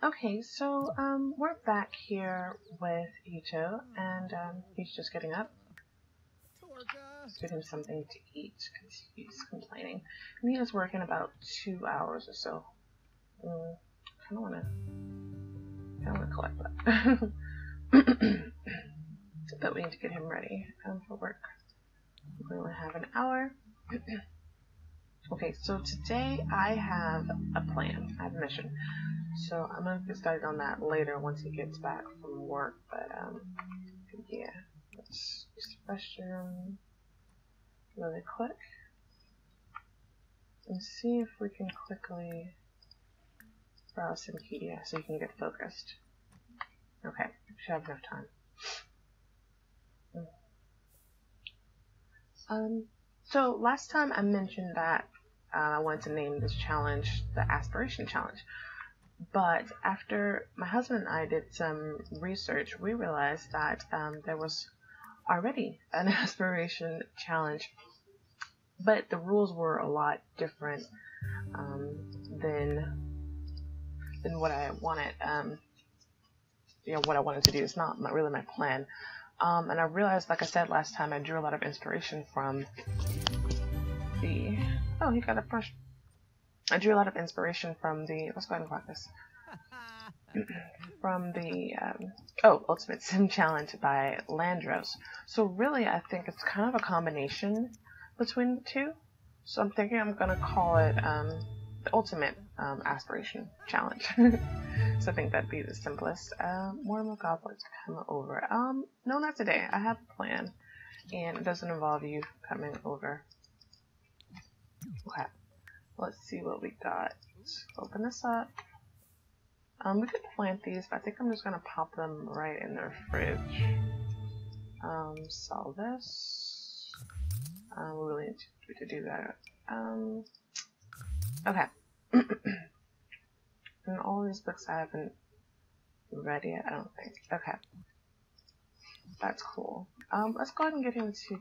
Okay, so we're back here with Yuto, and he's just getting up. Let's give him something to eat because he's complaining. And he is working about 2 hours or so. I don't wanna collect that. But we need to get him ready for work. We only have an hour. Okay, so today I have a plan. I have a mission. So I'm gonna get started on that later once he gets back from work. But yeah, let's use the restroom really quick and see if we can quickly browse some media so you can get focused. Okay, we should have enough time. So last time I mentioned that I wanted to name this challenge the Aspiration Challenge. But after my husband and I did some research, we realized that there was already an Aspiration Challenge, but the rules were a lot different than what I wanted. What I wanted to do. It's not really my plan. And I realized, like I said last time, I drew a lot of inspiration from the... Oh, he got a brush. I drew a lot of inspiration from the... Let's go ahead and rock this. From the... Ultimate Sim Challenge by Landros. So really, I think it's kind of a combination between the two. So I'm thinking I'm going to call it the Ultimate Aspiration Challenge. So I think that'd be the simplest. More more goblins come over. No, not today. I have a plan, and it doesn't involve you coming over. Okay, let's see what we got. Let's open this up. We could plant these, but I think I'm just gonna pop them right in their fridge. Sell this. We really need to do that. Okay. And all these books I haven't read yet, I don't think. Okay. That's cool. Let's go ahead and get him to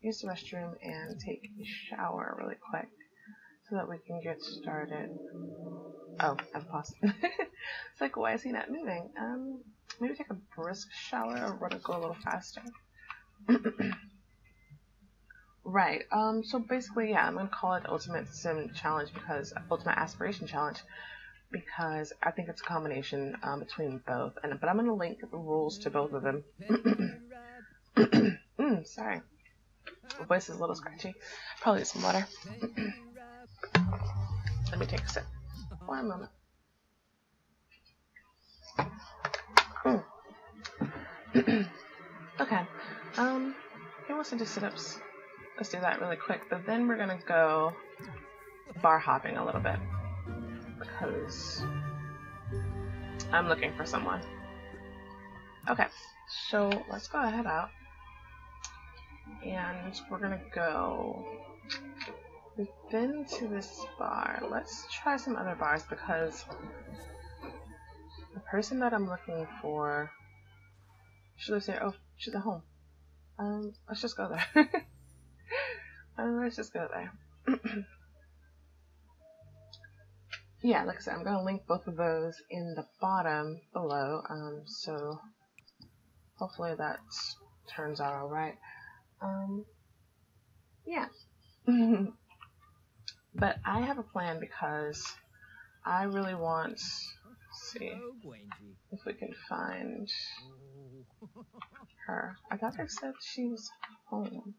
use the restroom and take a shower really quick so that we can get started. Oh, I've paused. It's like, why is he not moving? Maybe take a brisk shower or run it go a little faster. Right. So basically, yeah, I'm gonna call it the Ultimate Sim Challenge Ultimate Aspiration Challenge, because I think it's a combination between both. But I'm gonna link the rules to both of them. Sorry, my voice is a little scratchy. Probably need some water. Let me take a sip. 1 moment. Okay. He wants to do sit-ups. Let's do that really quick. But then we're gonna go bar hopping a little bit because I'm looking for someone. Okay, so let's go ahead out and we're gonna go. We've been to this bar. Let's try some other bars because the person that I'm looking for, she lives here. Oh, she's at home. Let's just go there. Let's just go there. Yeah, like I said, I'm gonna link both of those in the bottom below. So hopefully that turns out all right. Yeah. But I have a plan because I really want. Let's see if we can find her. I thought they said she was home.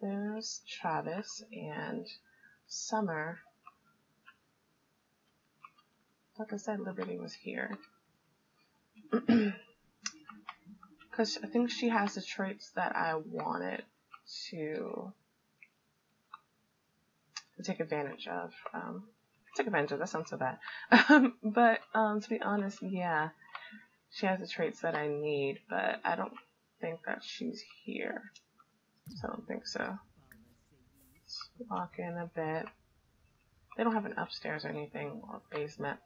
There's Travis and Summer. I thought they said Liberty was here. Because I think she has the traits that I wanted to take advantage of. Take advantage of, that sounds so bad. But to be honest, yeah, she has the traits that I need, but I don't think that she's here. So I don't think so. Let's walk in a bit. They don't have an upstairs or anything, or basement.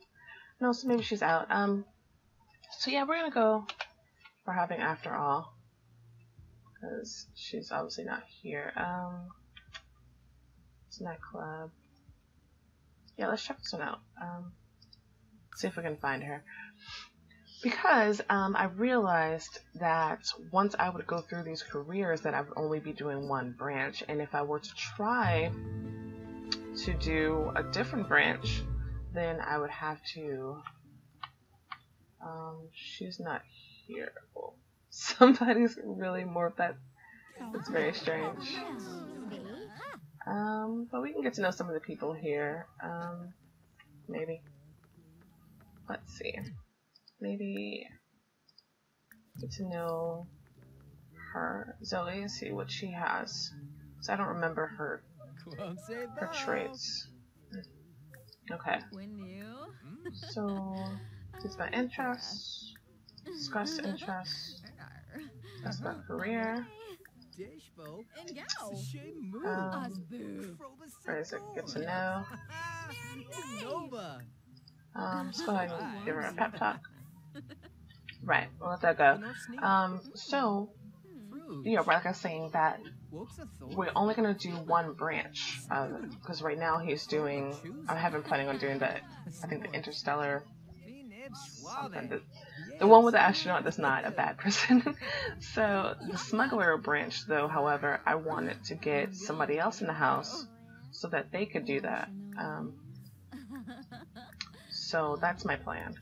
No, so maybe she's out. So yeah, we're gonna go for hopping after all, because she's obviously not here. It's nightclub. Yeah, let's check this one out. see if we can find her. Because I realized that once I would go through these careers that I would only be doing one branch, and if I were to try to do a different branch, then I would have to she's not here. Well, somebody's really morphed that. It's very strange. But we can get to know some of the people here. Maybe. Let's see. Maybe get to know her, Zoe, and see what she has. So I don't remember her traits. Okay. So this is my interests. Discuss interests. That's my career. Where is it? Get to know. Let's go ahead and give her a pep talk. Right, we'll let that go. So, yeah, like I was saying, that we're only going to do one branch. Because right now he's doing, I haven't planning on doing the, I think the interstellar something. The one with the astronaut that's not a bad person. So, the smuggler branch, though, however, I wanted to get somebody else in the house so that they could do that. So, that's my plan.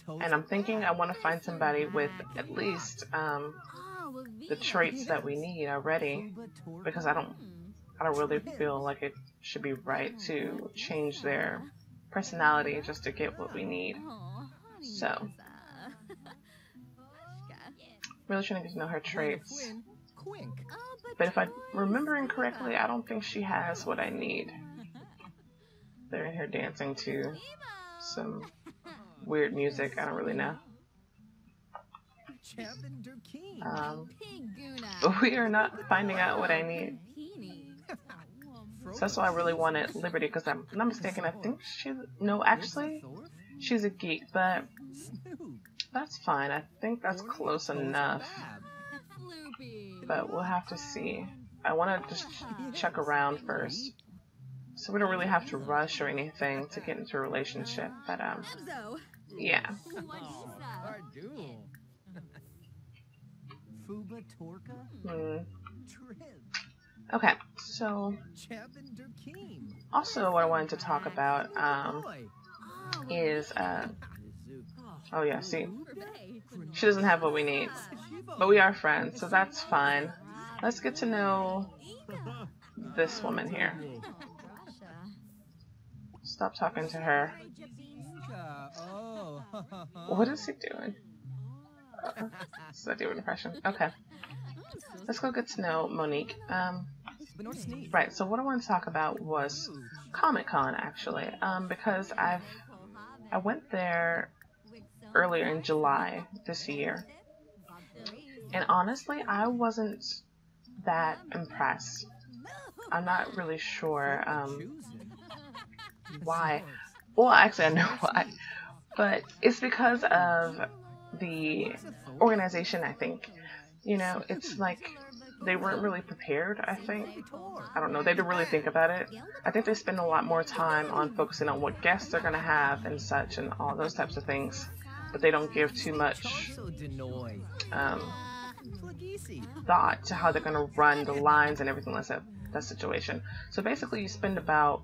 And I'm thinking I want to find somebody with at least the traits that we need already, because I don't really feel like it should be right to change their personality just to get what we need. So, really trying to get to know her traits. But if I'm remembering correctly, I don't think she has what I need. They're in here dancing to some weird music. I don't really know. But we are not finding out what I need. So that's why I really wanted Liberty, because I'm not mistaken, I think she's a geek, but that's fine. I think that's close enough. But we'll have to see. I want to just check around first. So we don't really have to rush or anything to get into a relationship. But, yeah. Okay, so also what I wanted to talk about is oh yeah, see, she doesn't have what we need, but we are friends, so that's fine. Let's get to know this woman here. Stop talking to her. What is he doing? Does that do an impression? Okay. Let's go get to know Monique. Right, so what I want to talk about was Comic-Con, actually, because I went there earlier in July this year, and honestly, I wasn't that impressed. I'm not really sure why. Well, actually, I know why, but it's because of the organization, I think. You know, it's like they weren't really prepared, I think. I don't know, they didn't really think about it. I think they spend a lot more time on focusing on what guests they're going to have and such and all those types of things, but they don't give too much thought to how they're going to run the lines and everything like that situation. So basically you spend about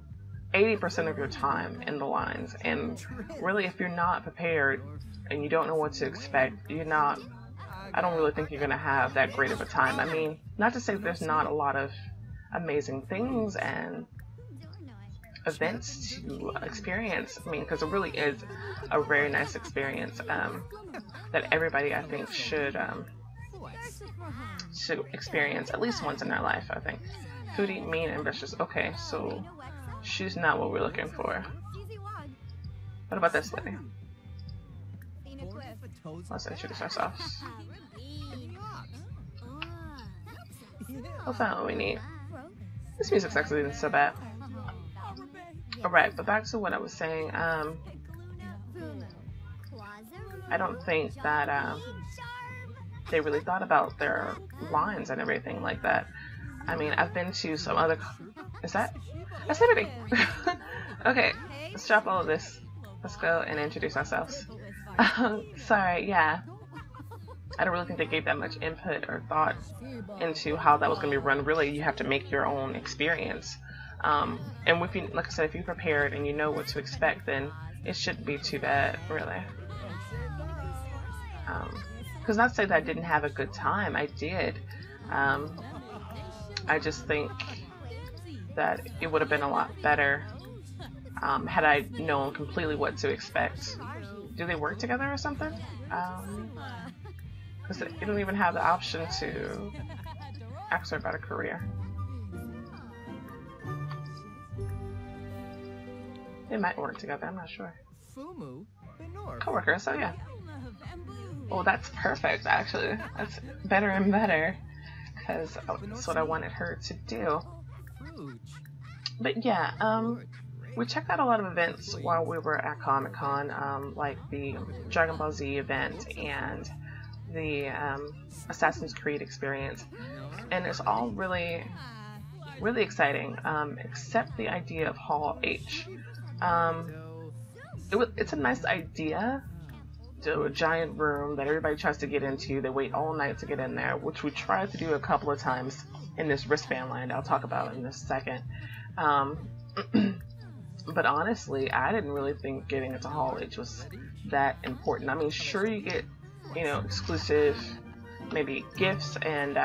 80% of your time in the lines, and really if you're not prepared and you don't know what to expect, I don't really think you're going to have that great of a time. I mean, not to say there's not a lot of amazing things and events to experience. I mean, because it really is a very nice experience that everybody, I think, should experience at least once in their life, I think. Foodie, mean, ambitious. Okay, so she's not what we're looking for. What about this lady? Let's introduce ourselves. We'll find what we need. This music's actually isn't so bad. Alright, but back to what I was saying. I don't think that they really thought about their lines and everything like that. I mean, I've been to some other... Is that? That's Liberty! Okay, let's drop all of this. let's go and introduce ourselves. Sorry, yeah. I don't really think they gave that much input or thought into how that was going to be run. Really, you have to make your own experience. And if you, like I said, if you prepared and you know what to expect, then it shouldn't be too bad, really. Because not to say that I didn't have a good time, I did. I just think that it would have been a lot better had I known completely what to expect. Do they work together or something? Because you don't even have the option to ask her about a career. They might work together, I'm not sure. Coworker, so yeah. Oh, that's perfect, actually. That's better and better, because that's what I wanted her to do. But yeah, we checked out a lot of events while we were at Comic-Con, like the Dragon Ball Z event and the Assassin's Creed experience, and it's all really, really exciting, except the idea of Hall H. It's a nice idea, a giant room that everybody tries to get into. They wait all night to get in there, which we tried to do a couple of times in this wristband line I'll talk about in a second. But honestly, I didn't really think getting into Hall H was that important. I mean, sure, you get, you know, exclusive maybe gifts and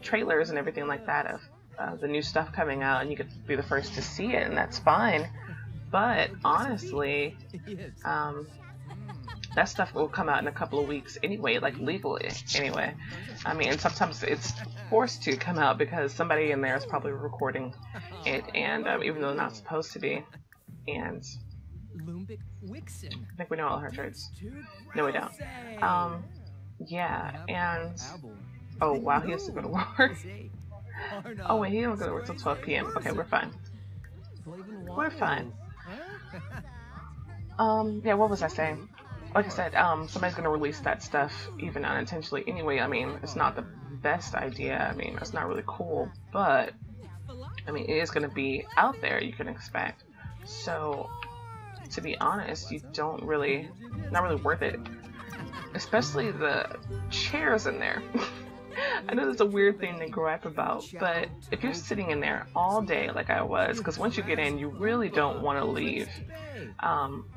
trailers and everything like that of the new stuff coming out, and you get to be the first to see it, and that's fine. But honestly, that stuff will come out in a couple of weeks anyway, like legally anyway. I mean, and sometimes it's forced to come out because somebody in there is probably recording it, and even though they're not supposed to be. And I think we know all her traits. No, we don't. Yeah, and oh wow, he has to go to work. Oh wait, he don't go to work till 12 p.m. Okay, we're fine. We're fine. Yeah, what was I saying? Like I said, somebody's gonna release that stuff even unintentionally anyway. I mean, it's not the best idea. I mean, it's not really cool, but I mean, it is gonna be out there, you can expect. So, to be honest, you don't really, not really worth it. Especially the chairs in there. I know that's a weird thing to gripe about, but if you're sitting in there all day like I was, because once you get in, you really don't want to leave.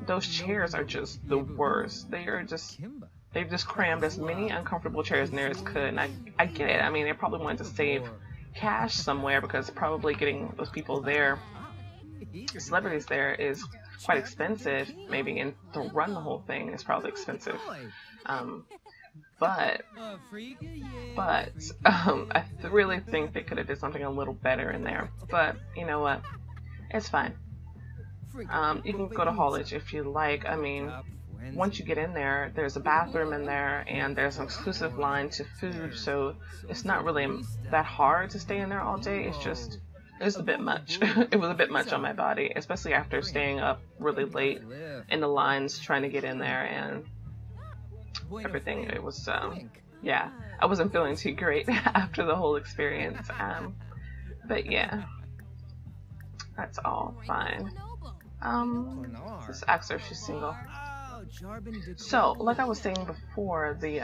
Those chairs are just the worst. They've just crammed as many uncomfortable chairs in there as could, and I get it. I mean, they probably wanted to save cash somewhere, because probably getting those people there, celebrities there, is quite expensive, maybe, and to run the whole thing is probably expensive. But I really think they could have did something a little better in there. But you know what? It's fine. You can go to Hall H if you like. I mean, once you get in there, there's a bathroom in there, and there's an exclusive line to food, so it's not really that hard to stay in there all day. It's just, it's a bit much. It was a bit much on my body, especially after staying up really late in the lines trying to get in there and everything. It was, yeah, I wasn't feeling too great after the whole experience. But yeah, that's all fine. Let's ask her if she's single. So, like I was saying before, the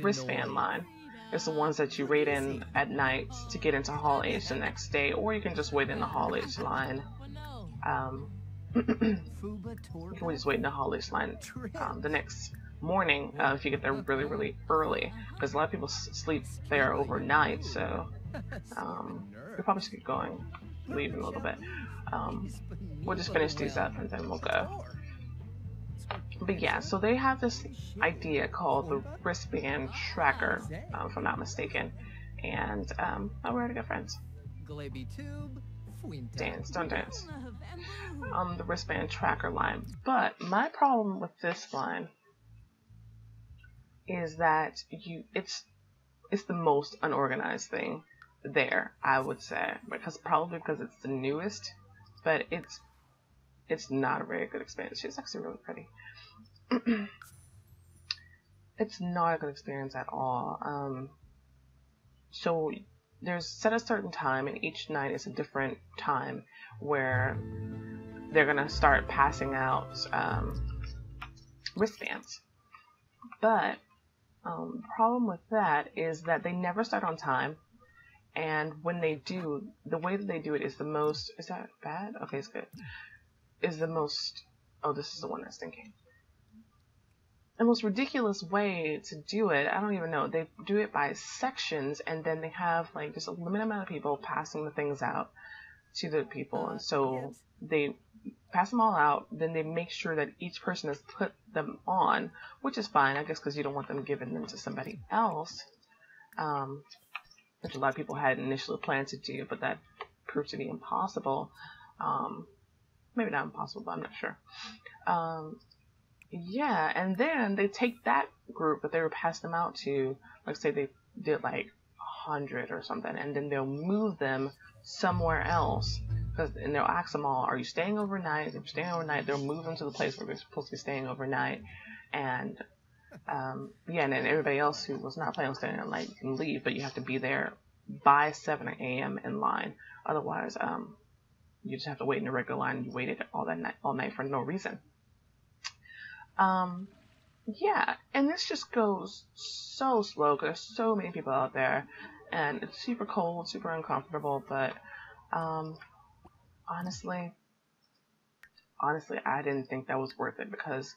wristband line is the ones that you wait in at night to get into Hall H the next day, or you can just wait in the Hall H line. You can just wait in the Hall H line the next morning if you get there really, really early, because a lot of people sleep there overnight. So we probably should get going, leave in a little bit. We'll just finish these up and then we'll go. But yeah, so they have this idea called the wristband tracker, if I'm not mistaken, and oh, we're already good friends. Dance, don't dance. The wristband tracker line. But my problem with this line is that it's the most unorganized thing there, I would say, because it's the newest, but it's not a very good experience. She's actually really pretty. It's not a good experience at all. So there's set a certain time, and each night is a different time where they're gonna start passing out wristbands. But the problem with that is that they never start on time, and when they do, the way that they do it is the most. Is that bad? Okay, it's good. Is the most. Oh, this is the one I was thinking. The most ridiculous way to do it, I don't even know. They do it by sections, and then they have like just a limited amount of people passing the things out to the people, and so they pass them all out. Then they make sure that each person has put them on, which is fine, I guess, because you don't want them giving them to somebody else, which a lot of people had initially planned to do, but that proved to be impossible. Maybe not impossible, but I'm not sure. Yeah, and then they take that group that they were passing them out to, like say they did like 100 or something, and then they'll move them somewhere else. And they'll ask them all, are you staying overnight? If you're staying overnight, they'll move them to the place where they're supposed to be staying overnight. And yeah, and then everybody else who was not planning on staying overnight can leave, but you have to be there by 7 a.m. in line. Otherwise, you just have to wait in a regular line. You waited all night for no reason. Yeah, and this just goes so slow because there's so many people out there, and it's super cold, super uncomfortable, but honestly, I didn't think that was worth it, because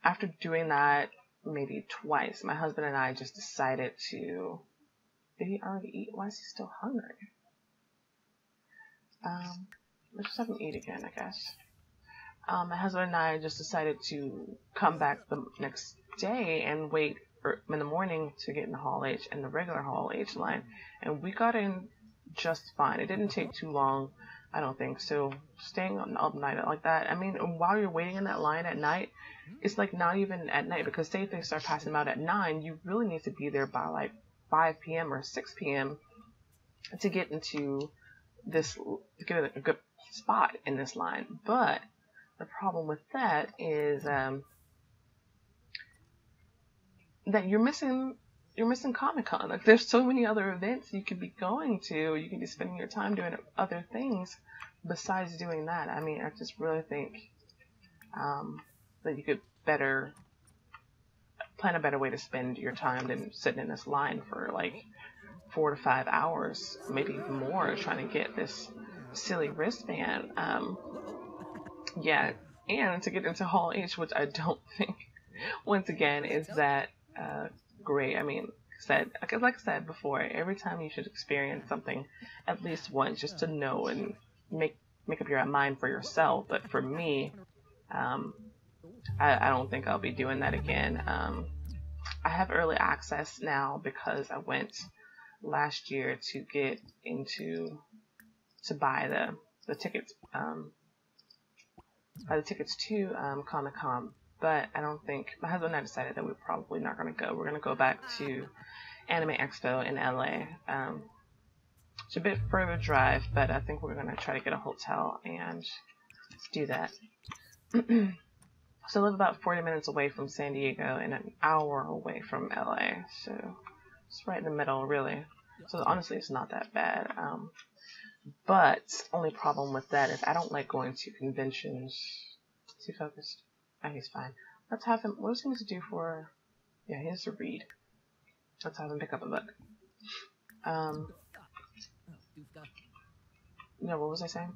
after doing that maybe twice, my husband and I just decided to... Did he already eat? Why is he still hungry? Let's just have him eat again, I guess. My husband and I just decided to come back the next day and wait in the morning to get in the Hall H and the regular Hall H line. And we got in just fine. It didn't take too long, I don't think. So staying up night like that, I mean, while you're waiting in that line at night, it's like not even at night, because say if they start passing them out at 9, you really need to be there by like 5 p.m. or 6 p.m. to get into this, to get a good spot in this line. But the problem with that is that you're missing Comic-Con. Like, there's so many other events you could be going to. You could be spending your time doing other things besides doing that. I mean, I just really think that you could plan a better way to spend your time than sitting in this line for like 4 to 5 hours, maybe even more, trying to get this silly wristband. Yeah, and to get into Hall H, which I don't think, once again, is that great. I mean, like I said before, every time you should experience something at least once, just to know and make up your mind for yourself. But for me, I don't think I'll be doing that again. I have early access now because I went last year to get to buy the tickets. Buy the tickets to Comic-Con, but I don't think, my husband and I decided that we're probably not going to go. We're going to go back to Anime Expo in LA. It's a bit further drive, but I think we're going to try to get a hotel and do that. So I live about 40 minutes away from San Diego and an hour away from LA, so it's right in the middle, really. So honestly, it's not that bad. But only problem with that is I don't like going to conventions. Is he focused? Oh, he's fine. Let's have him. What is he going to do for? Yeah, he has to read. Let's have him pick up a book. No, what was I saying?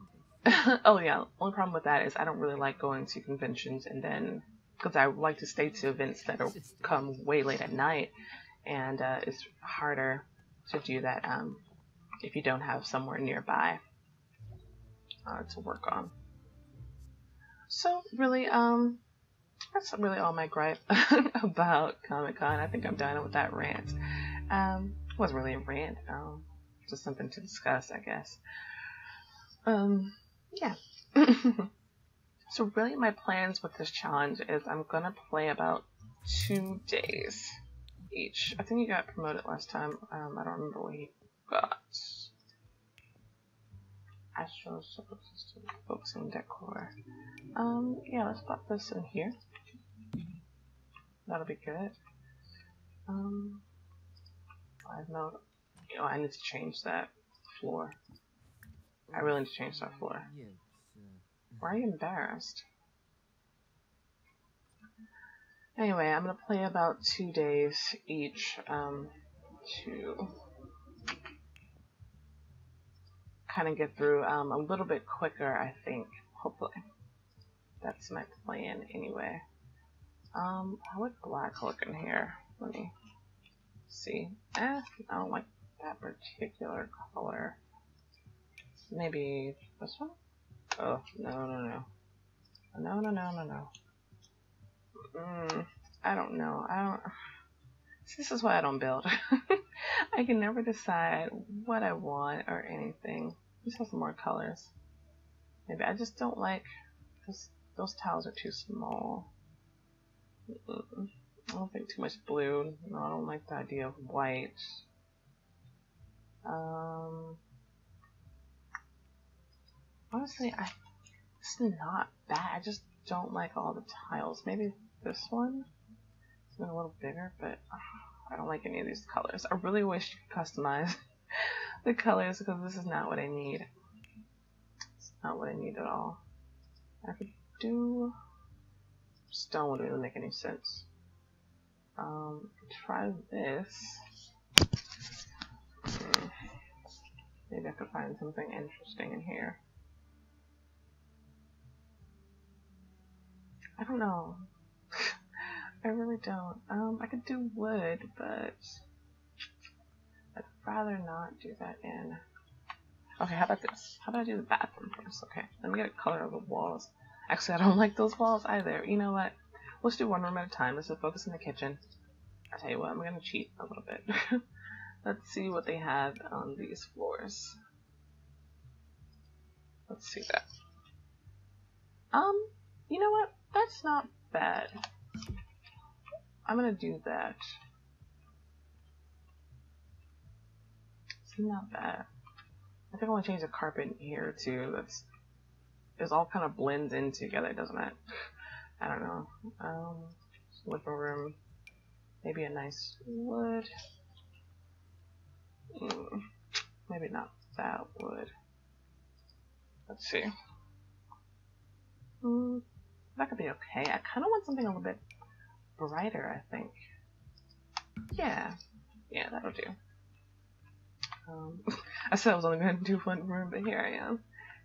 Oh yeah, only problem with that is I don't really like going to conventions, and then because I like to stay to events that come way late at night, and it's harder to do that if you don't have somewhere nearby to work on. So really, that's really all my gripe about Comic-Con. I think I'm done with that rant. It wasn't really a rant, just something to discuss, I guess. Yeah. So really my plans with this challenge is I'm gonna play about 2 days each. I think he got promoted last time. I don't remember what he got. Astro Support System, Focusing Decor. Yeah, let's pop this in here. That'll be good. I know, I need to change that floor. I really need to change that floor. Or are you embarrassed? Anyway, I'm gonna play about 2 days each to kind of get through a little bit quicker, I think. Hopefully. That's my plan anyway. How would black look in here? Let me see. I don't like that particular color. Maybe this one? Oh, no. No. I don't know. This is why I don't build. I can never decide what I want or anything. Just have some more colors. Maybe I just don't like those tiles are too small. I don't think too much blue. No, I don't like the idea of white. Honestly, it's not bad. I just don't like all the tiles. Maybe this one is a little bigger, but I don't like any of these colors. I really wish you could customize the colors because this is not what I need. It's not what I need at all. I could do stone wouldn't really make any sense. Try this. Maybe I could find something interesting in here. I don't know. I really don't. I could do wood, but I'd rather not do that in. Okay, how about this? How about I do the bathroom first? Okay, let me get a color of the walls. Actually, I don't like those walls either. You know what? Let's do one room at a time. Let's just focus on the kitchen. I'll tell you what, I'm gonna cheat a little bit. Let's see what they have on these floors. Let's see that. You know what? That's not bad. I'm gonna do that. It's not bad. I think I want to change the carpet here too. It all kind of blends in together, doesn't it? I don't know. Living room. Maybe a nice wood. Maybe not that wood. Let's see. That could be okay. I kind of want something a little bit brighter, I think. Yeah, that'll do. I said I was only going to do one room, but here I am.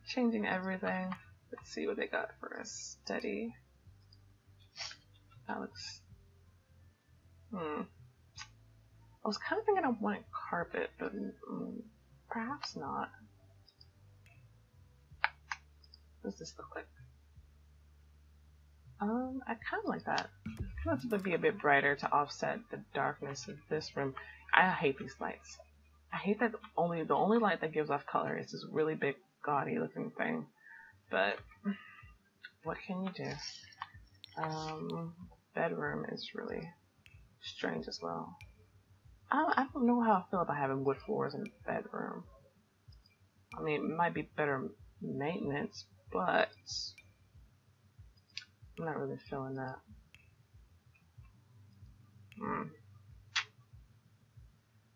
Changing everything. Let's see what they got for a study. That looks... I was kind of thinking I wanted carpet, but perhaps not. What does this look like? I kind of like that. I kind of want it to be a bit brighter to offset the darkness of this room. I hate these lights. I hate that the only light that gives off color is this really big, gaudy looking thing. But what can you do? Bedroom is really strange as well. I don't know how I feel about having wood floors in a bedroom. I mean, it might be better maintenance, but I'm not really feeling that.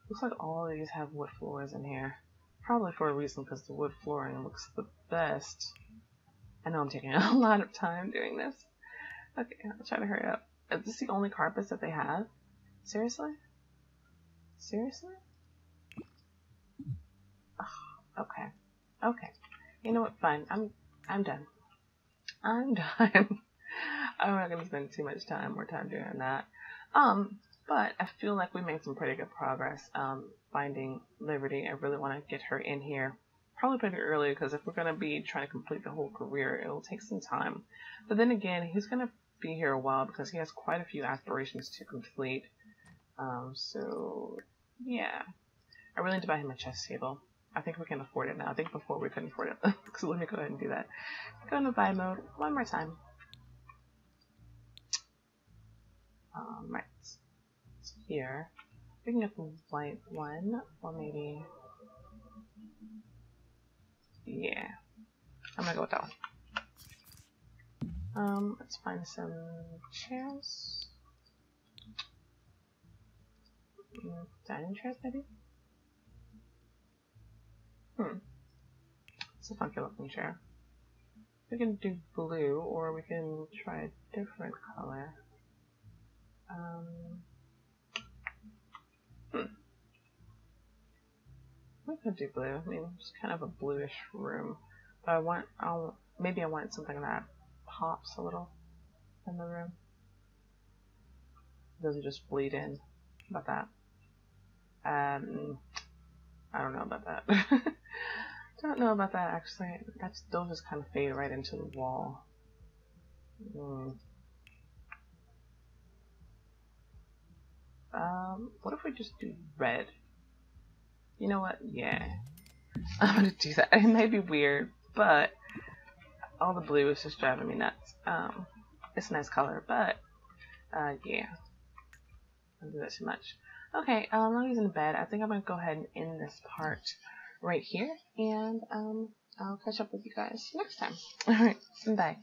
Looks like all of these have wood floors in here. Probably for a reason, because the wood flooring looks the best. I know I'm taking a lot of time doing this. Okay, I'll try to hurry up. Is this the only carpets that they have? Seriously? Seriously? Oh, okay. You know what? Fine. I'm done. I'm done. I'm not gonna spend too much more time doing that. But I feel like we made some pretty good progress finding Liberty. I really want to get her in here. Probably pretty early, because if we're going to be trying to complete the whole career, it'll take some time. But then again, he's going to be here a while because he has quite a few aspirations to complete. So, yeah. I really need to buy him a chess table. I think we can afford it now. I think before we couldn't afford it. So let me go ahead and do that. Go into buy mode one more time. Right. Here. We can get the white one, or maybe... Yeah. I'm gonna go with that one. Let's find some chairs. Dining chairs, maybe? It's a funky looking chair. We can do blue, or we can try a different color. We could do blue. I mean, it's kind of a bluish room, but maybe I want something that pops a little in the room. It doesn't just bleed in. How about that? I don't know about that. Don't know about that actually. They'll just kind of fade right into the wall. What if we just do red? You know what? Yeah, I'm gonna do that. It may be weird, but all the blue is just driving me nuts. It's a nice color, but yeah, I don't do that too much. Okay, I'm not using the bed. I think I'm gonna go ahead and end this part right here, and I'll catch up with you guys next time. All right, bye.